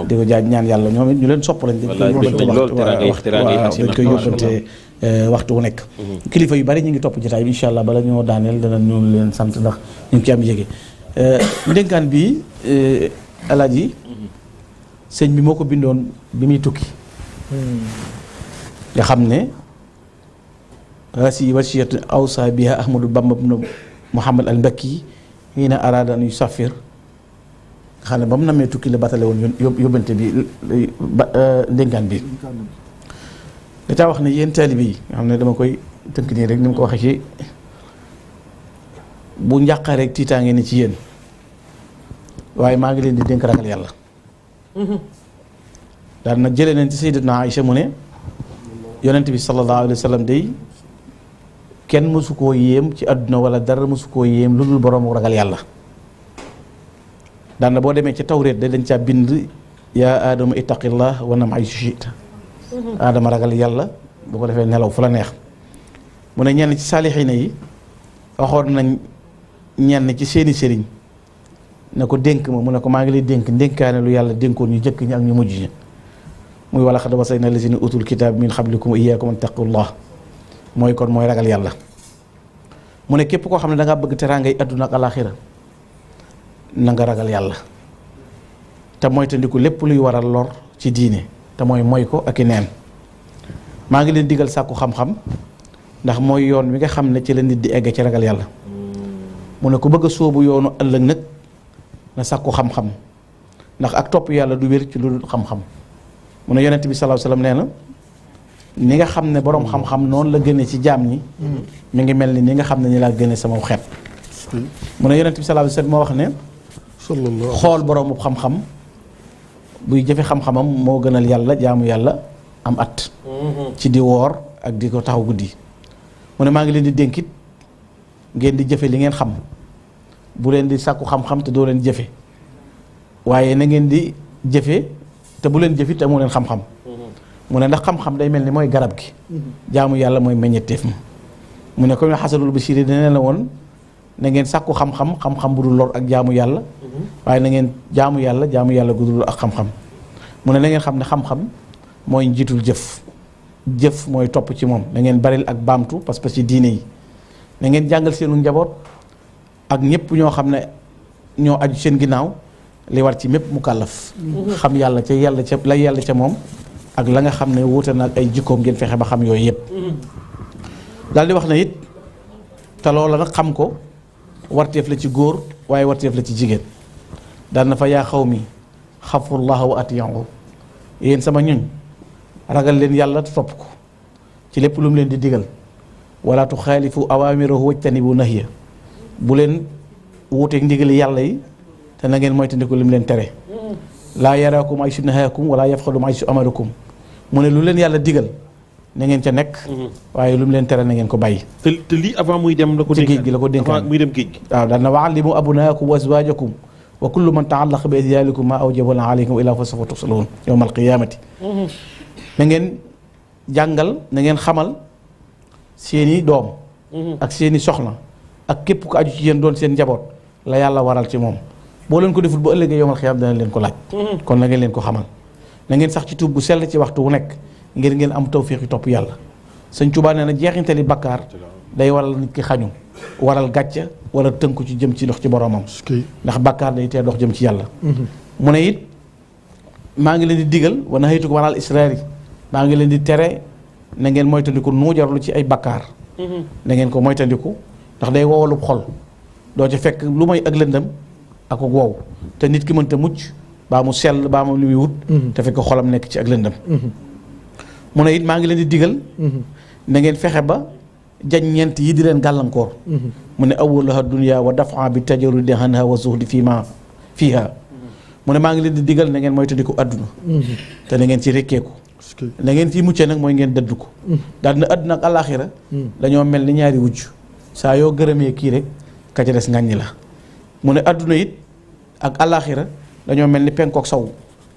di ko jaaj ñaan yàlla ñoom it ñu leen sopp lañ dañ koy yóbbante waxtu wu nekk kilifa yu bari ñu ngi topp jotaay bi incha allah bala ñoo daaneel dana ñu leen sant ndax ñu ngi ci am yége ndénkaan bi alaaji sëñ bi moo ko bindoon bi muy tukki nga xam ne rasi wasiyatu awsa biha ahmadou bamba ibn muhammad al mbakki hiina araada an yusafir nga xam ne ba mu namee tukki la batale woon yóbbante bi ndénkaan bi da caa wax ne yéen taalibe yi nga xam ne dama koy tënk nii rek ni mu ko waxee ci bu njàqare rek tiitaange ni ci yéen waaye maa ngi leen di dénk ragal yàlla daal na jëlee nañ ci sayyidatuna Aïcha mu ne yonent bi sallallahu alayhi wa sallam day kenn mësu koo yéem ci àdduna wala dara mësu koo yéem lu dul boroomu ragal yàlla daan na boo demee ci tawreet da dañ caa bind yaa aadama ittaqillah wa nam ay sushita aadama ragal yàlla bu ko defee nelaw fu la neex mu ne ñenn ci saalixiina yi waxoon nañ ñenn ci seeni sëriñ ne ko dénk ma mu ne ko maa ngi lay dénk ndénkaane lu yàlla dénkoon ñu jëkk ñi ak ñu mujj ñi muy wala xad wasayna lazina utul kitaab min xablikum wa iyyakum an taqullah mooy kon mooy ragal yàlla mu ne képp koo xam ne da ngaa bëgg teraangay àdduna ak alaaxira na nga ragal yàlla te moytandiku lépp luy waral lor ci diine te mooy ko ak i neen maa ngi leen digal sàkku xam-xam ndax mooy yoon wi nga xam ne ci la nit di egg ci ragal yàlla mu ne ku bëgg a sóobu yoonu ëllëg nag na sàkku xam-xam ndax ak topp yàlla du wér ci lu dul xam-xam mu ne yonent bi sallallahu alayhi wasallam nee na ni nga xam ne boroom xam-xam noonu la gënee ci jaam ñi mi ngi mel ni nga xam ne ni laa gënee sama xeet mu ne yonent bi sallallahu alayhi wasallam moo wax ne xool boroomu xam-xam buy jëfe xam-xamam moo gënal yàlla jaamu yàlla am at ci di woor ak di ko taxaw guddi mu ne maa ngi leen di dénkit ngeen di jëfe li ngeen xam bu leen di sàkku xam-xam te doo leen jëfe waaye na ngeen di jëfe te bu leen jëfit te moo leen xam-xam mu ne ndax xam-xam day mel ni mooy garab gi jaamu yàlla mooy meññeteef ma mu ne comme ne xasanul basiri dana la woon na ngeen sàkku xam-xam bu dul lor ak jaamu yàlla waaye na ngeen jaamu yàlla gu dul ak xam-xam mu ne na ngeen xam ne xam-xam mooy njiitul jëf mooy topp ci moom na ngeen baril ak baamtu parce que ci diine yi na ngeen jàngal seenu njaboot ak ñëpp ñoo xam ne ñoo aju seen ginnaaw li war ci mépp mu kàllaf xam yàlla ca moom ak la nga xam ne wuute na ak ay jikkoom ngeen fexe ba xam yooyu yëpp daal di wax na it te loola nag xam ko warteef la ci góor waaye warteef la ci jigéen daal na fa yaa xaw mi xafullaha wa atiyahu yéen sama ñoñ ragal leen yàlla topp ko ci lépp lu mu leen di digal wala tuxaalifu awaamirahu wajtanibu nahya bu leen wuuteeg ndigali yàlla yi te na ngeen moytandiku li mu leen tere laa yaraakum ay su nahaakum wala yafxalum ay su amarakum mu ne lu leen yàlla digal na ngeen ca nekk waaye lu mu leen tere na ngeen ko bàyyi te lii avant muy dem la ko ci géej gi la ko dénkaan muy dem géej gi waaw daal na wa allimu abnaakum wa azwaajakum wa kullu man taallaqa bi azyaalikum maa awjaba alaykum ilaa fa sawfa tusaluun yawma alqiyaamati na ngeen jàngal na ngeen xamal seeni doom ak seeni soxna ak képp ko aju ci yéen doon seen njaboot la yàlla waral ci moom boo leen ko deful ba ëllëgee yawmal qiyaama dana leen ko laaj kon na ngeen leen ko xamal na ngeen sax ci tuub bu sell ci waxtu wu nekk ngir ngeen am tawfiq yi topp yàlla Sëñ Tuubaa nee na jeexintali bakkaar day waral nit ki xañu waral gàcce wala tënku ci jëm ci dox ci boromam ndax bakkaar day tee dox jëm ci yàlla mu ne it maa ngi leen di digal wa nahaytukum anil israari maa ngi leen di tere na ngeen moytandiku nuujarlu ci ay bakkaar na ngeen ko moytandiku ndax day wowalub xol doo ci fekk lu may ak lëndëm ak wow te nit ki mënta mucc baa mu sell baa mu lu muy wut te fekk xolam nekk ci ak lëndëm mu ne it maa ngi leen di digal na ngeen fexe ba jañ ñeent yi di leen gàllankoor mu ne awwaluha dunya wa dafa bi tajarudi anha wa zuhdi fiha mu ne maa ngi leen di digal na ngeen moytandiku àdduna te na ngeen ci rekkeeku na ngeen ci muccee nag mooy ngeen dëdd ko daal na àdduna ak alaaxira dañoo mel ni ñaari wujj saa yoo gërëmee kii rek ka ca des ngàññi la mu ne àdduna it ak alaaxira dañoo mel ni penku ak saw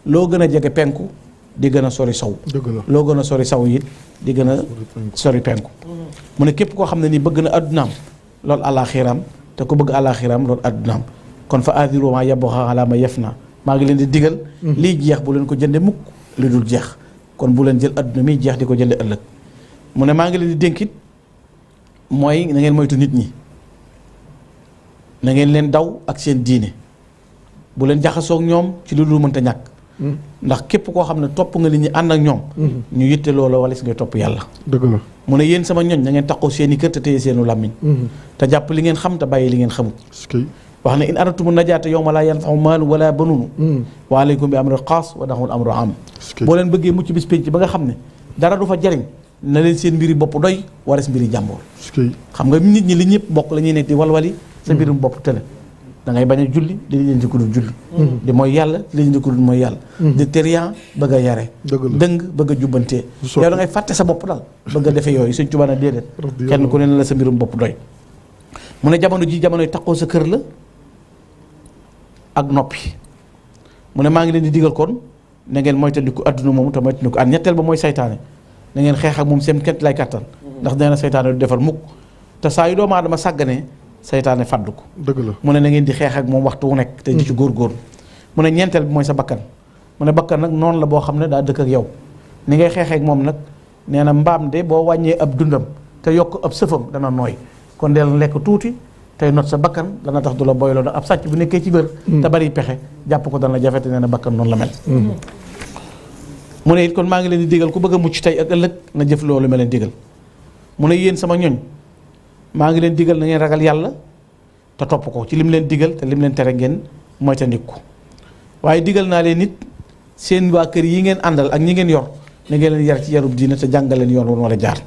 loo gën a jege penku di gën a sori saw loo gën a sori saw it di gën a sori penku mu ne képp koo xam ne ni bëgg na àddunaam loolu alaaxiraam te ku bëgg alaaxiraam loolu àddunaam kon fa aadiru ma yabxa ala ma yafna maa ngi leen di digal lii jeex bu leen ko jënde mukk li dul jeex kon bu leen jël adduna mi jeex di ko jënde ëllëg mu ne maa ngi leen di dénkit mooy na ngeen moytu nit ñi na ngeen leen daw ak seen diine bu leen jaxasoog ñoom ci lu dul mënta ñàkk ndax képp koo xam ne topp nga nit ñi ànd ak ñoom ñu yitte loola wala si ngay topp yàlla dëgg la mu ne yéen sama ñoñ na ngeen taxaw seen i kër te téye seenu làmmiñ te jàpp li ngeen xam te bàyyi li ngeen xamul wax ne in aratumu najaata yawma laa yanfa'u maalun wala banuun wa alaykum bi amri xaas wa daxul amru am boo leen bëggee mucc bis penc ba nga xam ne dara du fa jariñ na leen seen mbiri bopp doy wala si mbiri jàmboor xam nga nit ñi li ñëpp bokk la ñuy ne di walwali sa mbirum bopp tële da ngay bañ a julli di lijjanti ku dul julli di mooy yàlla di lijjanti ku dul mooy yàlla di térian bëgg a yare dëng bëgg a jubbantee yow da ngay fàtte sa bopp dal bëgg a defe yooyu Sëñ Tuubaa na déedéet kenn ku ne na la sa mbirum bopp doy mu ne jamono ji jamonoy taxoo sa kër la ak noppi mu ne maa ngi leen di digal kon na ngeen moytandiku adduna moomu te moytandiku an ñetteel ba mooy saytaane na ngeen xeex ak moom seen kent lay kattan ndax nee na saytaane du defar mukk te saa yu doomu aadama sàgganee saytaane fàddu ko dëgg la mu ne na ngeen di xeex ak moom waxtu wu nekk te di ci góorgóorlu mu ne ñeenteel bi mooy sa bakkan mu ne bakkan nag noonu la boo xam ne daa dëkk ak yow ni ngay xeexee ak moom nag nee na mbaam de boo wàññee ab dundam te yokk ab sëfam dana nooy kon deel lekk tuuti tey not sa bakkan dana tax du la boyloo ndax ab sàcc bu nekkee ci bër te bari pexe jàpp ko dana jafe te nee na bakkan noonu la mel mu ne it kon maa ngi leen di digal ku bëgg a mucc tey ak ëllëg na jëf loolu ma leen digal mu ne yéen sama ñoñ maa ngi leen digal na ngeen ragal yàlla te topp ko ci lim leen digal te lim leen tere ngeen moytandiku waaye digal naa leen nit seen waa kër yi ngeen àndal ak ñi ngeen yor na ngeen leen yar ci yarub diina te jàngal leen yoon woon war a jaar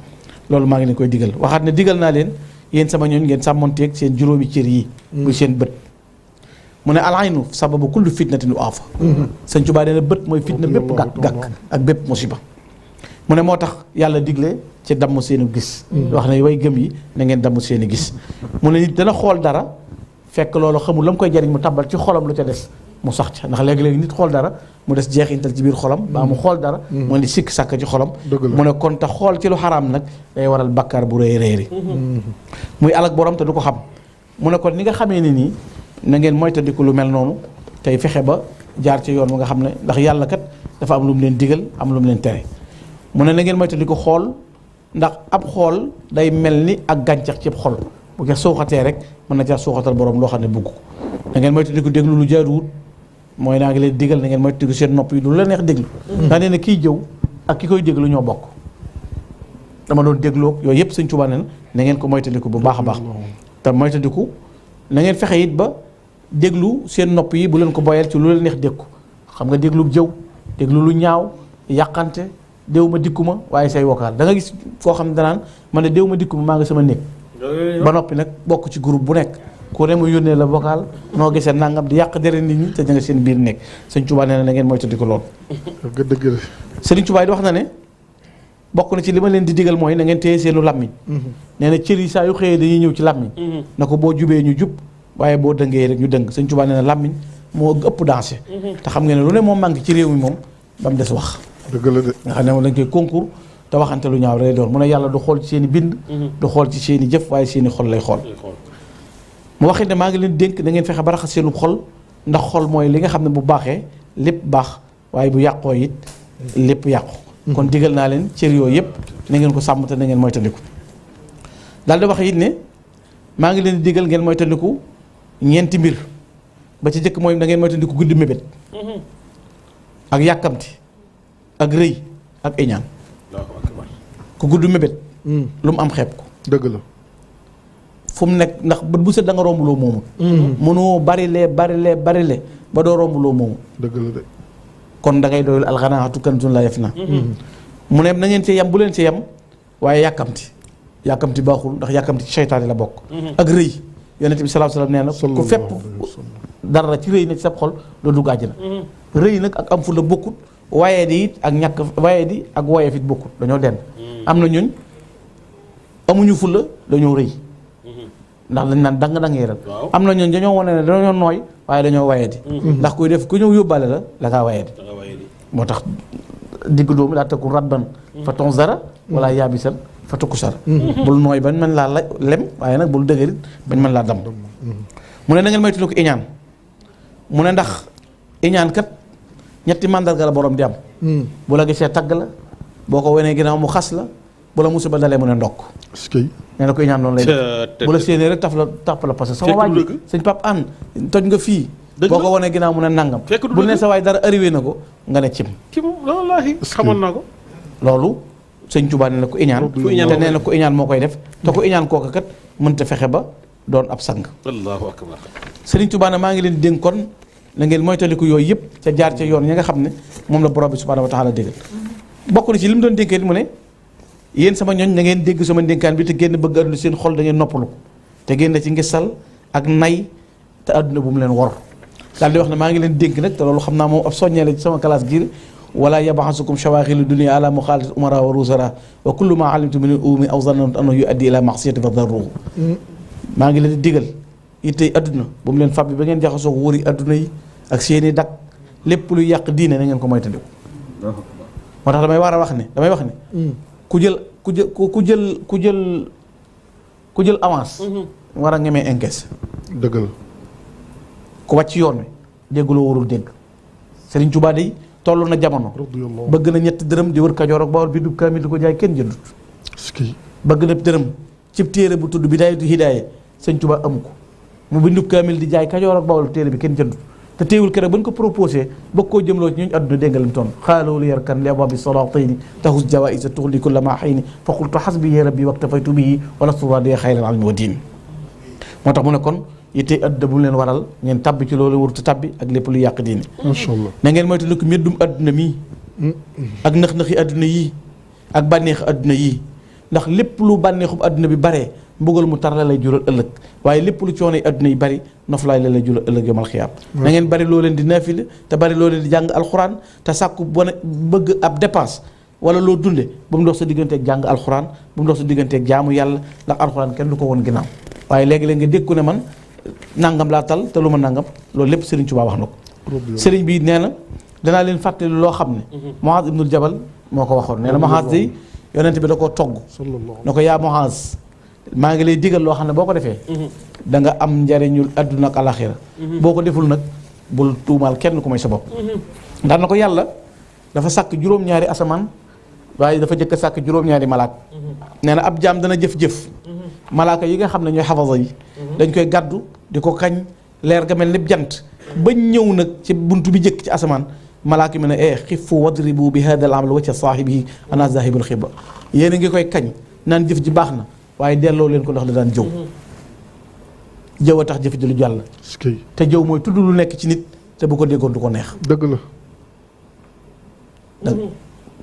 loolu maa ngi leen koy digal waxaat ne digal naa leen yéen sama ñooñ ngeen sàmmonteeg seen juróomi cër yi bu seen bët mu ne alaynu sababu kullu fitnatin wa afa Sëñ Tuubaa nee na bët mooy fitna bépp gàkk ak bépp musiba mu ne moo tax yàlla digle ci damm seeni gis wax ne way gëm yi na ngeen damm seeni gis mu ne nit dana xool dara fekk loolu xamul la mu koy jariñ mu tabal ci xolam lu ca des mu sax ca ndax léegi-léegi nit xool dara mu des jeexintal ci biir xolam baa mu xool dara mu ne sikk sàkk ci xolam mu ne kon te xool ci lu xaraam nag day waral bakkaar bu rëy rëy muy alak borom te du ko xam mu ne kon ni nga xamee ni nii na ngeen moytandiku lu mel noonu tey fexe ba jaar ci yoon mu nga xam ne ndax yàlla kat dafa am lu mu leen digal am lu mu leen tere mu ne na ngeen moytandiku xool ndax ab xool day mel ni ak gàncax ci xol bu ko suuxatee rek mën na caa suuxatal borom loo xam ne bugg ko na ngeen moytandiku déglu lu jaaduwut mooy naa ngi leen digal na ngeen moytandiku seen nopp yi lu la neex déglu ndax nee na kiy jëw ak ki koy déglu ñoo bokk dama doon dégloo yooyu yëpp Sëñ Tuubaa ne na ngeen ko moytandiku bu baax a baax te moytandiku na ngeen fexe it ba déglu seen nopp yi bu leen ko boyal ci lu leen neex dégg ko xam nga déglu jëw déglu lu ñaaw yàqante déw ma dikkuma waaye say vocal da nga gis foo xam ne danaan man ne déw ma dikkuma maa ngi sama néeg ba noppi nag bokk ci groupe bu nekk ku ne mu yónnee la vocal noo gisee nangam di yàq dere nit ñi te da nga seen biir nekk Sëñ Tuubaa nee na ngeen moytandiku lool Sëriñ Tuubaa di wax na ne bokk na ci li ma leen di digal mooy na ngeen téye seenu làmmiñ nee na cër yi saa yu xëyee dañuy ñëw ci làmmiñ na ko boo jubee ñu jub waaye boo dëngee rek ñu dëng Sëñ Tuubaa nee na làmmiñ moo ëpp dansé te xam nga ne lu ne moom manqué ci réew mi moom ba mu des wax dëgg la de nga xam ne moom dañ koy concours te waxante lu ñaaw lay doon mu ne yàlla du xool ci seen i bind du xool ci seen i jëf waaye seen i xol lay xool mu waxit ne maa ngi leen dénk da ngeen fexe ba raxas seenu xol ndax xol mooy li nga xam ne bu baaxee lépp baax waaye bu yàqoo it lépp yàqu kon digal naa leen cër yooyu yëpp na ngeen ko sàmm te na ngeen moytandiku daal di wax it ne maa ngi leen di digal ngeen moytandiku ñeenti mbir ba ci jëkk mooy da ngeen moytandiku guddi mébét ak yàkkamti ak rëy ak iñaan ku gudd mébét lu mu am xeeb ko dëgg la fu mu nekk ndax bët bu set da nga romb loo moomu mënoo barile ba doo romb loo moomu dëgg la de kon da ngay doyul alxanaatu kanzun laa yafnaa mu ne na ngeen ci yem bu leen ci yem waaye yàkkamti baaxul ndax yàkkamti ci seytaane la bokk ak rëy yonent bi sallallahu alayhi wasallam nee na ku fépp dara ci rëy na ci sa xol doo dugg àjjana rëy nag ak am fu la bokkut waaye di it ak ñàkk waaye di ak woyeef it bokkut dañoo denn am na ñuñ amuñu fulla dañoo rëy ndax dañ naan dang yeeral am na ñooñ dañoo wane ne dañoo nooy waaye dañoo waye di ndax kuy def ku ñëw yóbbaale la ngaa waye di moo tax digg doomu daa takku ratban fa tonzara wala yaabisan fa tukku sara bul nooy bañ mën laa lem waaye nag bul dëgërit bañ mën laa dam mu ne da ngeen moytu ko iñaan mu ne ndax iñaan kat ñetti mandarga la borom di am. bu la gisee tagg la boo ko wenee ginnaaw mu xas la bu la musiba dalee mu ne ndokk. est-ce que. nee na ko iñaan noonu lay def bu la séenee rek taf la parce que sama waaj sëñ Pape An toj nga fii. boo ko wanee ginnaaw mu ne nangam. bu ne sa waay dara arrivé na ko nga ne cim. ki moom wallaahi xamoon naa ko. loolu sëñ Tuubaa nee na ko iñaan te nee na ko iñaan moo koy def te ko iñaan kooka kat mënta fexe ba doon ab sang. allahu akbar. sëriñ Tuubaa ne maa ngi leen dénk kon na ngeen moytandiku yooyu yëpp ca jaar ca yoon ñi nga xam ne moom la borom bi subhaanahu wa taala déggal bokk na ci li mu doon dénkee mu ne yéen sama ñooñ na ngeen dégg sama dénkaan bi te génn bëgg àdduna seen xol da ngeen noppalu te génn ci ngisal ak nay te àdduna bu mu leen wor daal di wax ne maa ngi leen dénk nag te loolu xam naa moom ab soññee la ci sama classe giir wala yabaxasukum shawaaxilu dunia ala muxaalati umara wa rusara wa kullu ma alimtu min umi aw zanantu annahu yuaddi ila maxsiyati fa darruhu maa ngi leen di digal ittey adduna bu mu leen fàbbi ba ngeen jaxasoo ko wóori adduna yi ak seeni dak lépp luy yàq diine na ngeen ko moytandiku moo tax damay wax ne ku jël avance war a ngemee encaisse dëgg la ku wàcc yoon wi dégguloo warul dégg Sëriñ Tuubaa day toll na jamono bëgg na ñetti dërëm di wër Kajoor ak Bawol bi du kaamil di ko jaay kenn jëndut bëgg na dërëm cib téere bu tudd Bidaayatu Hidaaya Sëriñ Tuubaa amu ko mu bindu kaamil di jaay Kajoor ak Bawol téere bi kenn jëndut te teewul keroog ba ñu ko proposé bëgg koo jëmloo ci ñooñu àdduna dégg nga lim toon xaaloo li yarkan li abwaabi salaatayni tahus jawaïsa tuxli kulla ma xayni fa qultu xasbi ya rabbi waktafaytu bihi wala suraadiya xayral almi wa diin moo tax mu ne kon yitte àdduna bu leen waral ngeen tabbi ci loolu warut a tabbi ak lépp lu yàq diine macha allah na ngeen moytu lu ko meddum àdduna mii ak nëx-nëxi àdduna yii ak bànneexi àdduna yii ndax lépp lu bànneexub àdduna bi baree mbugal mu tar la lay jural ëllëg waaye lépp lu coono yi àdduna yi bari noflaay la lay jural ëllëg yomal xiyaam na ngeen bari loo leen di naafile te bari loo leen di jàng alxuraan te sàkku bëgg ab dépense wala loo dunde bu mu dox sa digganteeg jàng alxuraan bu mu dox sa digganteeg jaamu yàlla ndax alxuraan kenn du ko woon ginnaaw waaye léegi-léeg nga dégg ku ne man nangam laa tal te lu ma nangam loolu lépp Serigne Touba wax na ko Serigne bi nee na danaa leen fàttali loo xam ne Muaz ibnul Jabal moo ko waxoon nee na Muaz day yonent bi da koo togg na ko yaa Muaz maa ngi lay digal loo xam ne boo ko defee da nga am njariñul adduna ak alaxira boo ko deful nag bul tuumaal kenn ku may sa bopp ndax na ko yàlla dafa sàkk juróom-ñaari asamaan waaye dafa jëkk a sàkk juróom-ñaari malaaka nee na ab jaam dana jëf-jëf malaaka yi nga xam ne ñooy xafasa yi dañ koy gàddu di ko kañ leer ga mel ni jant bañ ñëw nag ci buntu bi jëkk ci asamaan malaaka mi ne xifu wadribu bi hada al amal wacca saahibihi ana zahibul xiba yéen a ngi koy kañ naan jëf ji baax na waaye delloo leen ko ndax da daan jëw jëw a tax jëf ji lu jàll te jëw mooy tudd lu nekk ci nit te bu ko déggoon du ko neex dëgg la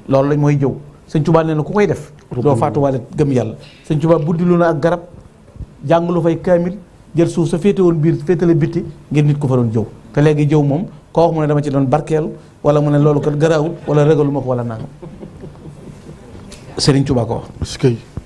loolu lañ mooy jëw Sëñ Tuubaa nee na ku koy def doo faatuwaale gëm yàlla Sëñ Tuubaa buddilu na ak garab jàng lu fay kaamil jël suuf sa féete woon biir féetale bitti ngir nit ko fa doon jëw te léegi jëw moom koo wax mu ne dama ci doon barkeelu wala mu ne loolu kat garaawul wala régalu ma ko wala nangam Sëriñ Tuubaa ko wax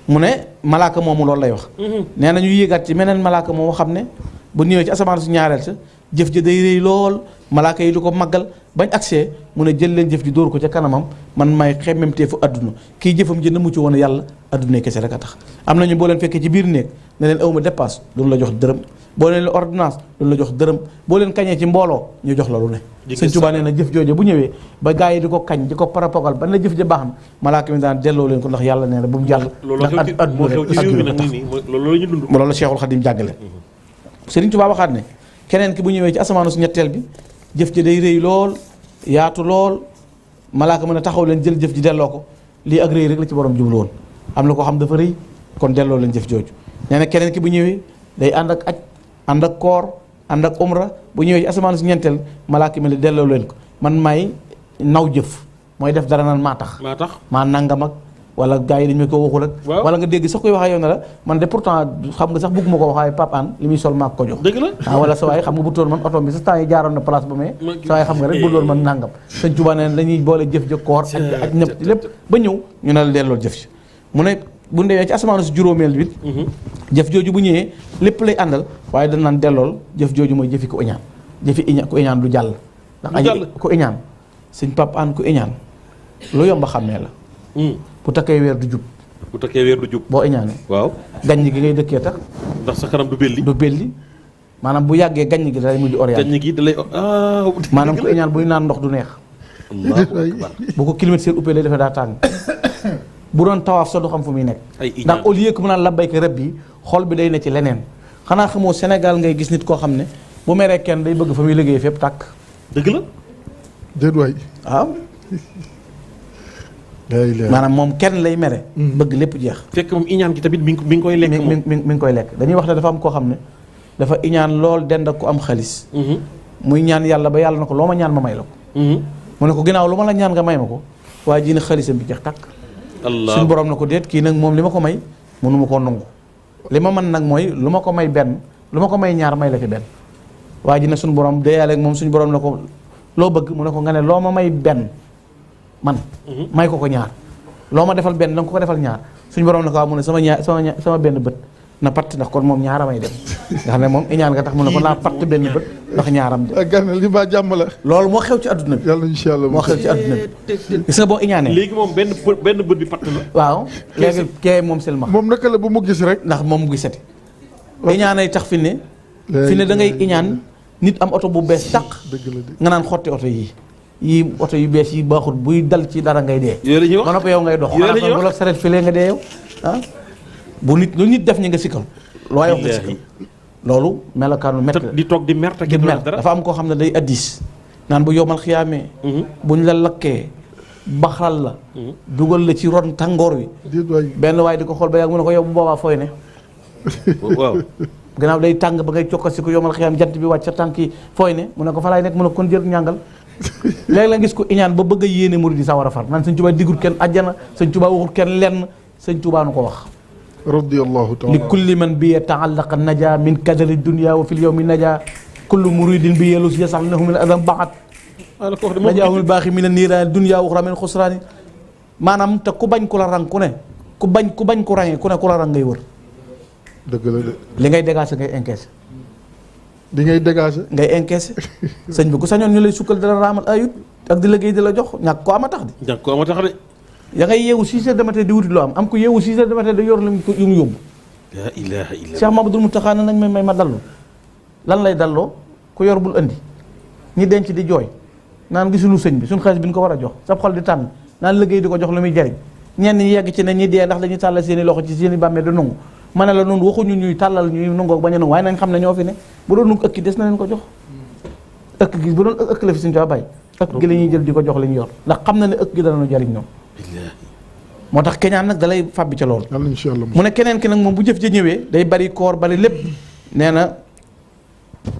mu ne malaaka moomu loolu lay wax nee na ñu yéegaat ci meneen malaaka moomu xam ne bu ñëwee ci asamaan su ñaareel sa jëf ji day rëy lool malaaka yi du ko màggal bañ agsee mu ne jël leen jëf ji dóor ko ca kanamam man may xemmemtee fu adduna kii jëfam ji na mu ci woon yàlla adduna kese rek a tax am nañu boo leen fekkee ci biir néeg ne leen awma dépasse duñu la jox dërëm boo leen ordonnance duñu la jox dërëm boo leen kañee ci mbooloo ñu jox la lu ne Sëñ Tuubaa nee na jëf jooje bu ñëwee ba gaa yi di ko kañ di ko parapogal ba ne jëf ja baax na malaaka mi daan delloo leen ko ndax yàlla nee na bu mu jàll ndax adduna loolu la Cheikhul Khadim jàngale Sëriñ Tuubaa waxaat ne keneen ki bu ñëwee ci asamaanu su ñetteel bi jëf ji day rëy lool yaatu lool malaaka mën a taxaw leen jël jëf ji delloo ko lii ak rëy rek la ci borom jublu woon am na ko xam dafa rëy kon delloo leen jëf jooju nee na keneen ki bu ñëwee day ànd ak aj ànd ak koor ànd ak umra bu ñëwee ci asamaanu su ñeenteel malaaka mi la delloo leen ko man may naw jëf mooy def dara naan maa tax maa nangam ak wala gars yi dañ ma ko waxul ak wala nga dégg sax koy waxee yow ne la man de pourtant xam nga sax bëgguma ko wax waaye Pape Hann li muy sol maa ko jox dëgg la wala sa waay xam nga bu toon man oto bi sa temps yi jaaroon na place ba mais sa waay xam nga rek bu loolu man nangam Sëñ Tuubaa ne dañuy boole jëf jëf koor ak ñëpp lépp ba ñëw ñu ne la delloo jëf si mu ne bu ndewee ci asamaanu si juróomeel bi jëf jooju bu ñëwee lépp lay àndal waaye dañ naan dellool jëf jooju mooy jëfi ko iñaan jëfi iñaan ku iñaan du jàll ndax aji ku iñaan Sëñ Pape Hann ku iñaan lu yomba xàmmee la bu takkee weer du jub boo iñaanee waaw gaññ gi ngay dëkkee tax ndax sa kanam du belli maanaam bu yàggee gaññ gi dalay mujj orienté. gaññ gi dalay maanaam ku iñaan buy naan ndox du neex. Allahu akbar. bu ko climatiseur uppee lay defee daa tàng. bu doon tawaaf sax du xam fu muy nekk. ay iñaan ndax au lieu que mu naan labbayka rabbi xol bi day ne ci leneen. xanaa xamoo Sénégal ngay gis nit koo xam ne bu meree kenn day bëgg fa muy liggéey fépp tàkk. dëgg la. déet waay. waaw. maanaam moom kenn lay mere. bëgg lépp jeex. fekk moom iñaan gi tamit mi ngi koy lekk moom. mi ngi koy lekk dañuy wax ne dafa am koo xam ne dafa iñaan lool dend ak ku am xaalis. muy ñaan yàlla ba yàlla na ko loo ma ñaan ma may la ko. mu ne ko ginnaaw lu ma la ñaan nga may ma ko waaye ji ne xaalisam bi jeex tàkk. suñu borom na ko déet kii nag moom li ma ko may mënu ma koo nangu. li ma mën nag mooy lu ma ko may benn lu ma ko may ñaar may la ci benn waa ji ne suñu borom de yàlla ak moom suñu borom na ko loo bëgg mu ne ko nga ne loo ma may benn man may ko ñaar loo ma defal benn danga ko defal ñaar suñu borom na ko waaw mu ne sama benn bët na patt ndax kon moom ñaara may dem nga xam ne moom iñaan nga tax mu ne ko naa patt benn bët ndax ñaaram dem ak gànna li ba jàmm la. loolu moo xew ci adduna bi yàlla incha allah moo xew ci adduna bi gis nga boo iñaanee léegi moom benn bët bi patt la. waaw léegi kee moom selma moom naka la bu mu gis rek. ndax moom mu gisati iñaanay tax fi ne da ngay iñaan nit am oto bu bees tàq dëgg la de nga naan xotti oto yii oto yu bees yi baaxul buy dal ci dara ngay dee yooyu la ñuy wax ba noppi yow ngay dox xanaa bu la saret filee nga dee yow ah bu nit lu nit def ñi nga sikkal looy wax nga sikkal loolu melokaanu métti la di toog di mer te di mer dara dafa am koo xam ne day addis naan bu yomal xiyaamee buñ la lakkee baxal la dugal la ci ron tàngoor wi déet waay. benn waaye di ko xool ba yàgg mu ne ko yow bu boobaa fooy ne waaw. gannaaw day tàng ba ngay cokkasi ko yomal xiyaam jant bi wàcc sa tànk yi fooy ne mu ne ko fa laay nekk mu ne kon jël ñàngal léegi la gis ko iñaan ba bëgg a yéene murid yi sa war a far naan sëñ Tuubaa digul kenn ajjana sëñ Tuubaa waxul kenn lenn sëñ Tuubaa nu ko wax radiyallahu taala. li kulli man bi ta'allaqa naja min kadari dunya wa fil yawmi naja kullu muridin bi yelus yasal nahu min adam baxat najaahu baaxi min niiraani dunya wa uxra min xusraani maanaam te ku bañ ku la rang ku ne ku bañ ku rangee ku ne ku la rang ngay wër dëgg la de. li ngay dégager ngay encaisser di ngay dégager. ngay encaisser sëñ bi ku sañoon ñu lay sukkal dala raamal ayut ak di liggéey di la jox ñàkk ko ama tax di ñàkk ko ama tax de. ya ngay yeewu 6 heures de matin di wuti loo am ku yeewu 6 heures de matin da yor lu mu yóbbu la ilaha illa Cheikh Mamadou Mountakha nañ may ma dallu lan lay dalloo ku yor bul andi ñi denc di jooy naan gisuñu sëñ bi suñ xaalis bi ñu ko war a jox sab xol di tànn naan liggéey di ko jox lu muy jariñ ñenn ñi yegg ci ne ñi dee ndax dañuy tàllal seen i loxo ci seen i bàmmee da nangu ma ne la noonu waxuñu ñuy tàllal ñuy nangoo bañ a nangu waaye nañ xam ne ñoo fi ne bu doon ëkk des na leen ko jox ëkk gi bu doon ëkk la fi suñu caa bàyyi ëkk gi la ñuy jël di ko jox li ñu yor ndax xam na ne ëkk gi danañu jariñ ñoom moo tax keñaan nag dalay fàbbi ca loolu yàlla incha allah. mu ne keneen ki nag moom bu jëf ja ñëwee day bari koor bari lépp nee na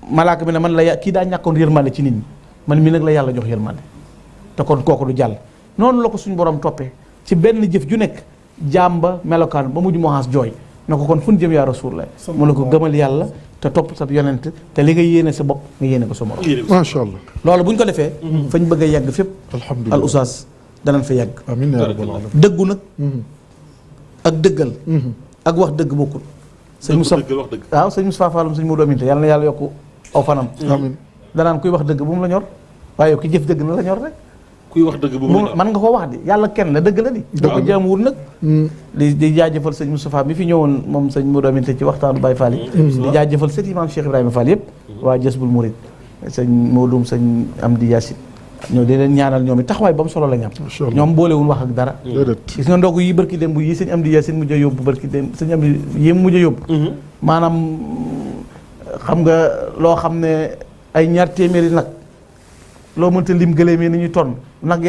malaaka bi ne man la kii daa ñàkkoon yërmande ci nit ñi man mi nag la yàlla jox yërmande te kon kooku du jàll noonu la ko suñu borom toppee ci benn jëf ju nekk jaam ba melokaan ba mujj moxaas jooy na ko kon fu ñu jëm yaa Rasulullah mu ne ko gëmal yàlla te topp sa yonent te li nga yéene sa bopp nga yéene ko sa morom macha allah. loolu bu ñu ko defee fañ bëgg a yegg fépp alhamdulilah al oustaz danañ fa yegg amiin yaa rabbal alamin. dëggu nag ak dëggal ak wax dëgg bokkul sëñ Moussa wax dëgg. waaw sëñ Moussa Falloum sëñ Modou Aminta yàlla na yàlla yokku aw fanam amiin. danaan kuy wax dëgg bu mu la ñor waaye yow ki jëf dëgg na la ñor rek kuy wax dëgg bu mu la man nga ko wax di yàlla kenn la dëgg la di da ko jaamuwul nag di jaajëfal sëñ Moustapha mi fi ñëwoon moom sëñ Modou Aminta ci waxtaanu Baye Fall yi di jaajëfal sët Imam Cheikh Ibrahima Fall yëpp waa Jazbul Murid sëñ Modou sëñ Amdi Yacine ñoo di leen ñaanal ñoom it taxawaay ba mu solo la ñam ñoom boolewul wax ak dara gis nga ndogu yi barki dem bu yi sëñ Amdi Yacine mujj a yóbbu barki dem sëñ Amdi yi mujj a yóbbu maanaam xam nga loo xam ne ay ñaar téeméeri nag loo mënta lim gëléem yi ni ñuy tonn nag